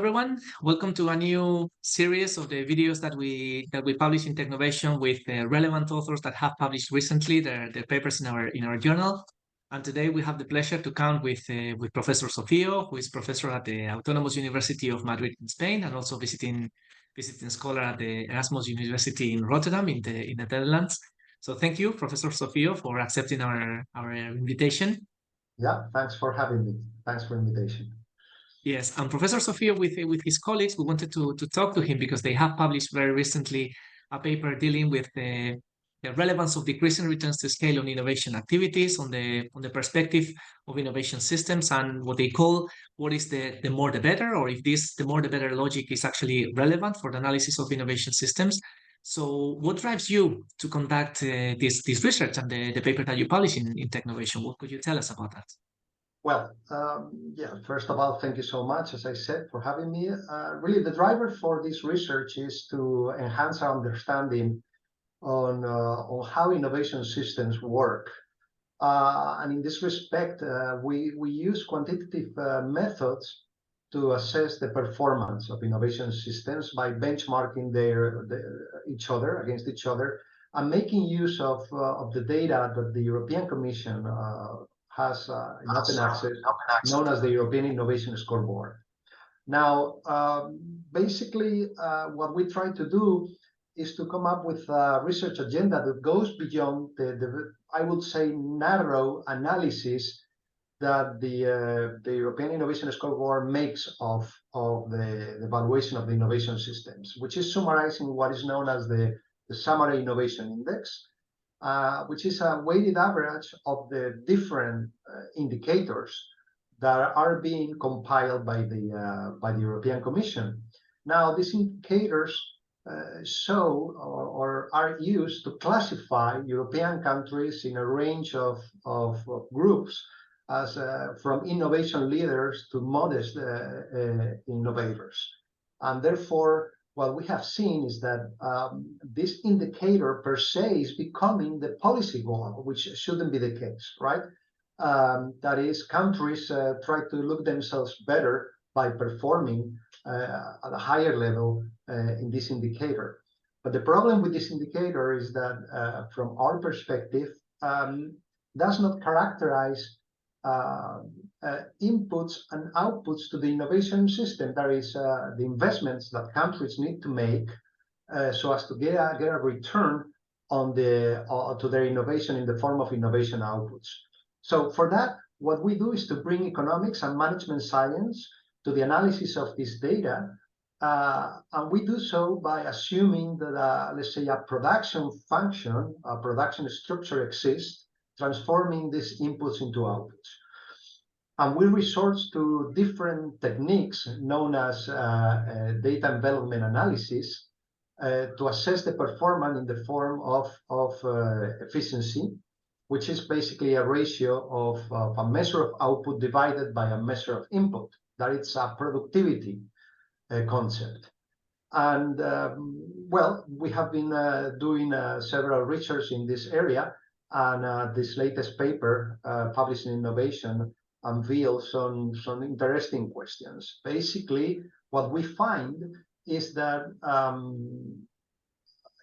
everyone. Welcome to a new series of the videos that we publish in Technovation with relevant authors that have published recently their papers in our journal. And today we have the pleasure to count with Professor Zofio, who is professor at the Autonomous University of Madrid in Spain, and also visiting scholar at the Erasmus University in Rotterdam in the Netherlands. So thank you, Professor Zofio, for accepting our invitation. Yeah, thanks for having me. Thanks for the invitation. Yes, and Professor Zofio with his colleagues, we wanted to talk to him because they have published very recently a paper dealing with the relevance of decreasing returns to scale on innovation activities, on the perspective of innovation systems, and what they call what is the more the better, or if this the more the better logic is actually relevant for the analysis of innovation systems. So what drives you to conduct this research and the paper that you publish in Technovation? What could you tell us about that? Well, yeah, first of all, thank you so much, as I said, for having me. Really, the driver for this research is to enhance our understanding on how innovation systems work. And in this respect, we use quantitative methods to assess the performance of innovation systems by benchmarking each other against each other and making use of the data that the European Commission has in open access, known as the European Innovation Scoreboard. Now, basically, what we try to do is to come up with a research agenda that goes beyond the I would say, narrow analysis that the European Innovation Scoreboard makes of the evaluation of the innovation systems, which is summarizing what is known as the Summary Innovation Index, which is a weighted average of the different indicators that are being compiled by the European Commission. Now, these indicators show or are used to classify European countries in a range of groups, as from innovation leaders to modest innovators, and therefore, what we have seen is that this indicator per se is becoming the policy goal, which shouldn't be the case, right? That is, countries try to look themselves better by performing at a higher level in this indicator. But the problem with this indicator is that, from our perspective, does not characterize inputs and outputs to the innovation system. That is, the investments that countries need to make so as to get a return on to their innovation in the form of innovation outputs. So for that, what we do is to bring economics and management science to the analysis of this data, and we do so by assuming that, let's say, a production function, a production structure exists, transforming these inputs into outputs. And we resort to different techniques known as data envelopment analysis to assess the performance in the form of efficiency, which is basically a ratio of a measure of output divided by a measure of input. That it's a productivity concept. And well, we have been doing several research in this area, and this latest paper published in Innovation unveils some interesting questions. Basically, what we find is that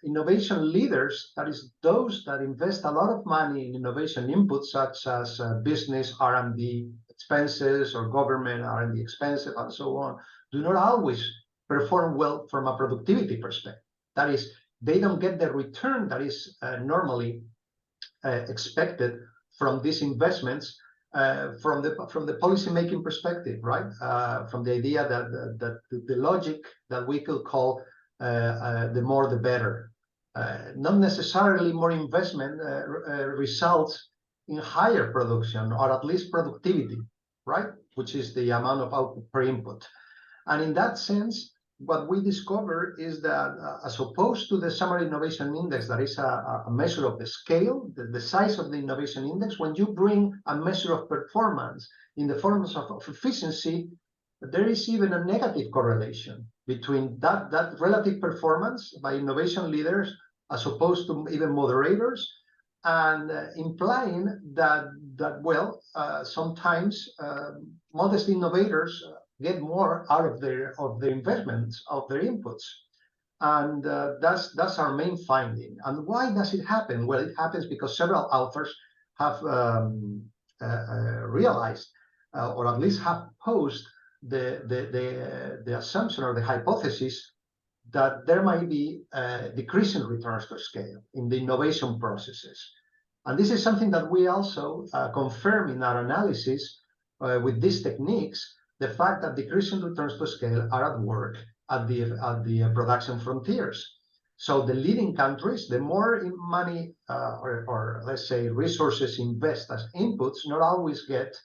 innovation leaders, that is those that invest a lot of money in innovation inputs, such as business R&D expenses or government R&D expenses and so on, do not always perform well from a productivity perspective. That is, they don't get the return that is normally expected from these investments from the policy-making perspective, right? From the idea that the logic that we could call the more the better. Not necessarily more investment results in higher production, or at least productivity, right? Which is the amount of output per input. And in that sense, what we discover is that as opposed to the Summary Innovation Index, that is a measure of the scale, the size of the innovation index, when you bring a measure of performance in the forms of efficiency, there is even a negative correlation between that relative performance by innovation leaders as opposed to even moderators, and implying that well, sometimes modest innovators get more out of their investments, of their inputs. And that's our main finding. And why does it happen? Well, it happens because several authors have realized, or at least have posed the assumption or the hypothesis that there might be decreasing returns to scale in the innovation processes. And this is something that we also confirm in our analysis with these techniques, the fact that decreasing returns to scale are at work at the production frontiers. So the leading countries, the more money or let's say resources invest as inputs, not always get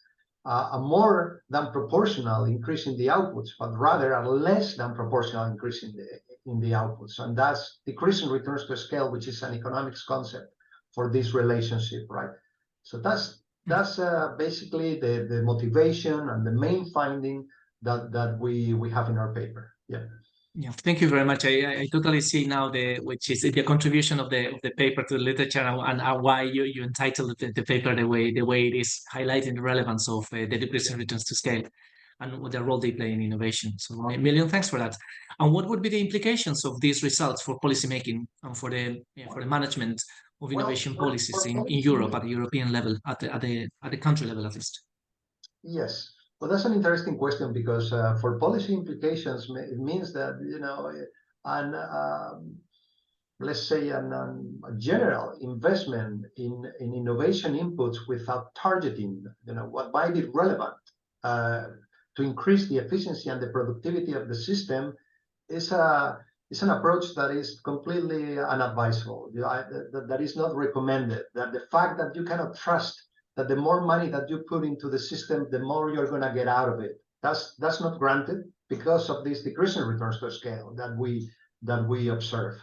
a more than proportional increase in the outputs, but rather a less than proportional increase in the outputs. And that's decreasing returns to scale, which is an economics concept for this relationship, right? So that's basically the motivation and the main finding that we have in our paper. Yeah. Yeah, thank you very much. I totally see now which is the contribution of the paper to the literature, and why you entitled the paper the way it is, highlighting the relevance of the decreasing returns to scale and what the role they play in innovation. So a million thanks for that. And what would be the implications of these results for policymaking and for the management of innovation policies in Europe at the European level, at the country level at least? Yes. Well, that's an interesting question, because for policy implications, it means that, let's say a general investment in innovation inputs without targeting, what might be relevant to increase the efficiency and the productivity of the system is an approach that is completely unadvisable. That is not recommended. That the fact that you cannot trust that the more money that you put into the system, the more you're going to get out of it. That's not granted because of these decreasing returns to scale that we observe.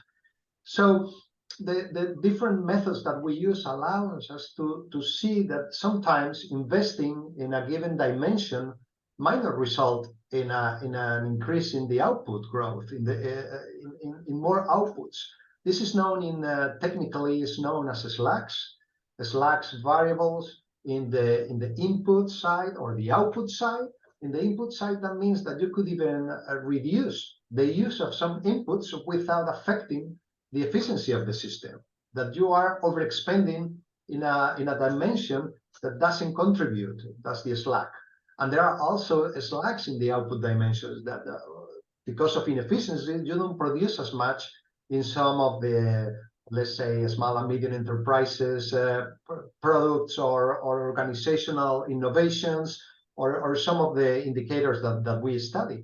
So the different methods that we use allow us to see that sometimes investing in a given dimension might not result in an increase in the output growth, in more outputs. This is known technically is known as slacks variables in the input side or the output side. In the input side, that means that you could even reduce the use of some inputs without affecting the efficiency of the system. That you are overexpending in a dimension that doesn't contribute. That's the slack. And there are also slacks in the output dimensions that, because of inefficiency, you don't produce as much in some of the, let's say, small and medium enterprises products or organizational innovations or some of the indicators that we study.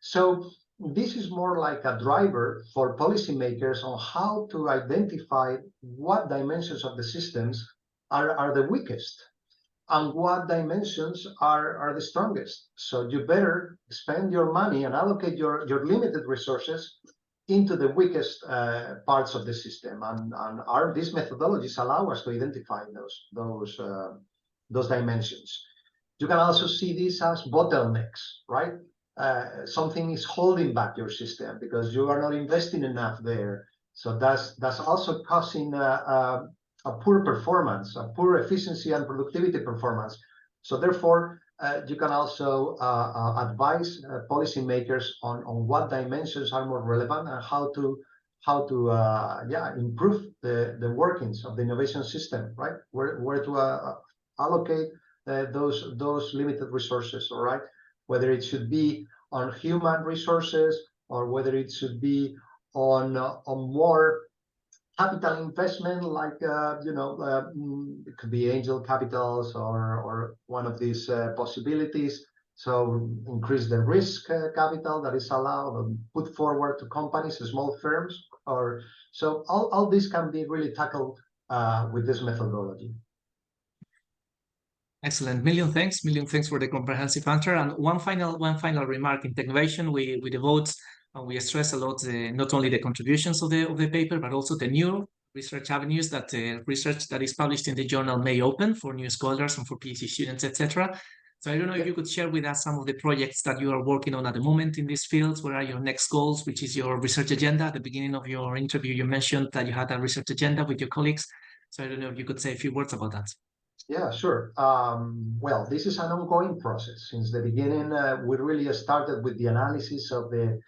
So this is more like a driver for policymakers on how to identify what dimensions of the systems are the weakest and what dimensions are the strongest. So you better spend your money and allocate your limited resources into the weakest parts of the system, and these methodologies allow us to identify those dimensions. You can also see this as bottlenecks, right? Something is holding back your system because you are not investing enough there. So that's also causing a poor performance, a poor efficiency and productivity performance. So therefore, you can also advise policymakers on what dimensions are more relevant and how to improve the workings of the innovation system, right? Where to allocate those limited resources, all right? Whether it should be on human resources or whether it should be on more capital investment, like it could be angel capitals or one of these possibilities. So increase the risk capital that is allowed and put forward to companies, small firms, so all this can be really tackled with this methodology. Excellent. Million thanks for the comprehensive answer. And one final remark. In Technovation, we devote and we stress a lot not only the contributions of the paper, but also the new research avenues that research that is published in the journal may open for new scholars and for PhD students, etc. So I don't know if you could share with us some of the projects that you are working on at the moment in these fields. What are your next goals? Which is your research agenda? At the beginning of your interview, you mentioned that you had a research agenda with your colleagues. So I don't know if you could say a few words about that. Yeah, sure. Well, this is an ongoing process. Since the beginning, we really started with the analysis of the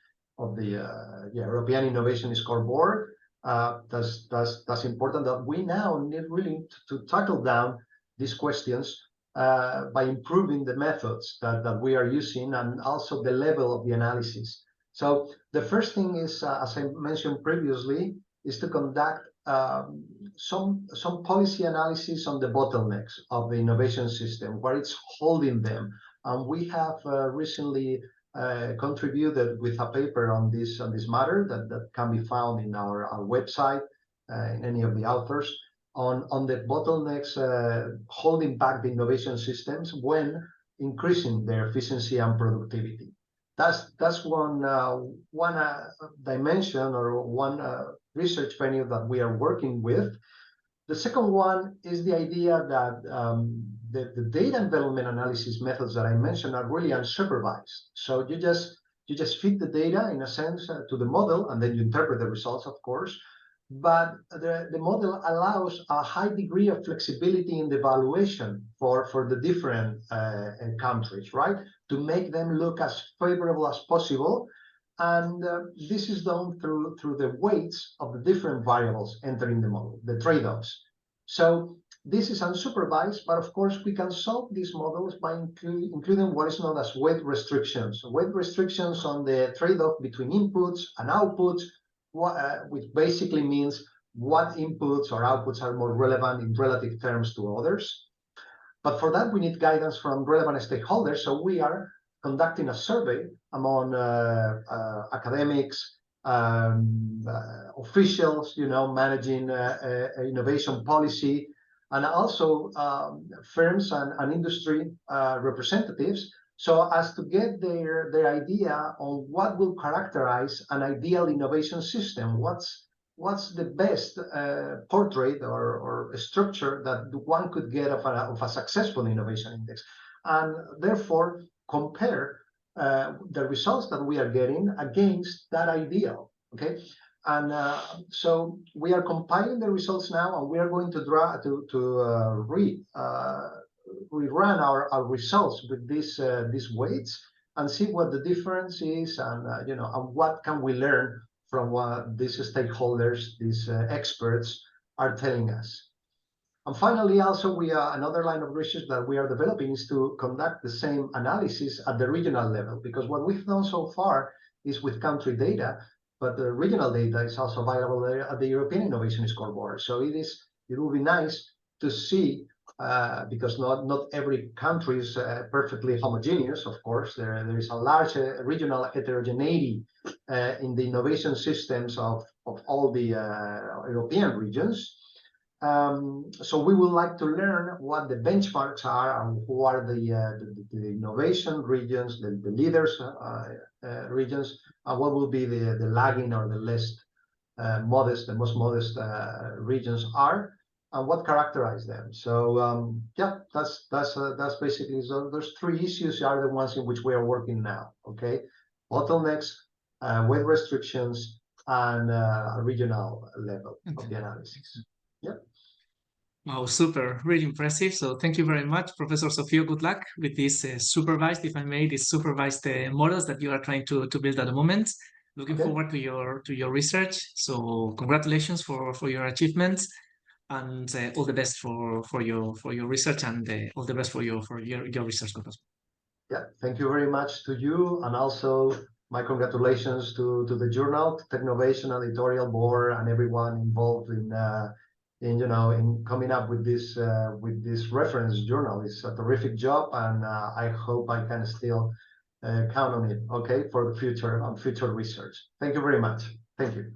European Innovation Scoreboard. That's important that we now need really to tackle down these questions by improving the methods that we are using and also the level of the analysis. So the first thing is, as I mentioned previously, is to conduct some policy analysis on the bottlenecks of the innovation system, where it's holding them. And we have recently contributed with a paper on this matter that can be found in our website, in any of the authors, on the bottlenecks holding back the innovation systems when increasing their efficiency and productivity. That's one dimension or one research venue that we are working with. The second one is the idea that the data development analysis methods that I mentioned are really unsupervised. So you just feed the data in a sense to the model, and then you interpret the results, of course. But the model allows a high degree of flexibility in the evaluation for the different countries, right? To make them look as favorable as possible. And this is done through the weights of the different variables entering the model, the trade-offs. So this is unsupervised, but of course we can solve these models by including what is known as weight restrictions. Weight restrictions on the trade-off between inputs and outputs, which basically means what inputs or outputs are more relevant in relative terms to others. But for that, we need guidance from relevant stakeholders. So we are conducting a survey among academics, officials, managing innovation policy, and also firms and industry representatives, so as to get their idea on what will characterize an ideal innovation system. What's the best portrait or structure that one could get of a successful innovation index, and therefore compare the results that we are getting against that ideal. Okay, and so we are compiling the results now, and we are going to rerun our results with these weights and see what the difference is, and and what can we learn from what these stakeholders, these experts are telling us. And finally, also, another line of research that we are developing is to conduct the same analysis at the regional level, because what we've done so far is with country data, but the regional data is also available there at the European Innovation Scoreboard. So it will be nice to see, because not every country is perfectly homogeneous, of course. There is a large regional heterogeneity in the innovation systems of all the European regions. So we would like to learn what the benchmarks are and who are the innovation regions, the leaders regions, and what will be the lagging or the less modest, the most modest regions are, and what characterize them. So yeah, that's basically, so those three issues are the ones in which we are working now. Okay, bottlenecks, weight restrictions, and a regional level of the analysis. Yeah. Wow, super, really impressive. So thank you very much, Professor Zofio. Good luck with these supervised, if I may, these supervised models that you are trying to build at the moment. Looking forward to your research. So congratulations for your achievements, and all the best for your research, and all the best for your research group as well. Yeah, thank you very much to you, and also my congratulations to the journal, Technovation editorial board, and everyone involved in coming up with this reference journal. It's a terrific job, and I hope I can still count on it. Okay, for the future research. Thank you very much. Thank you.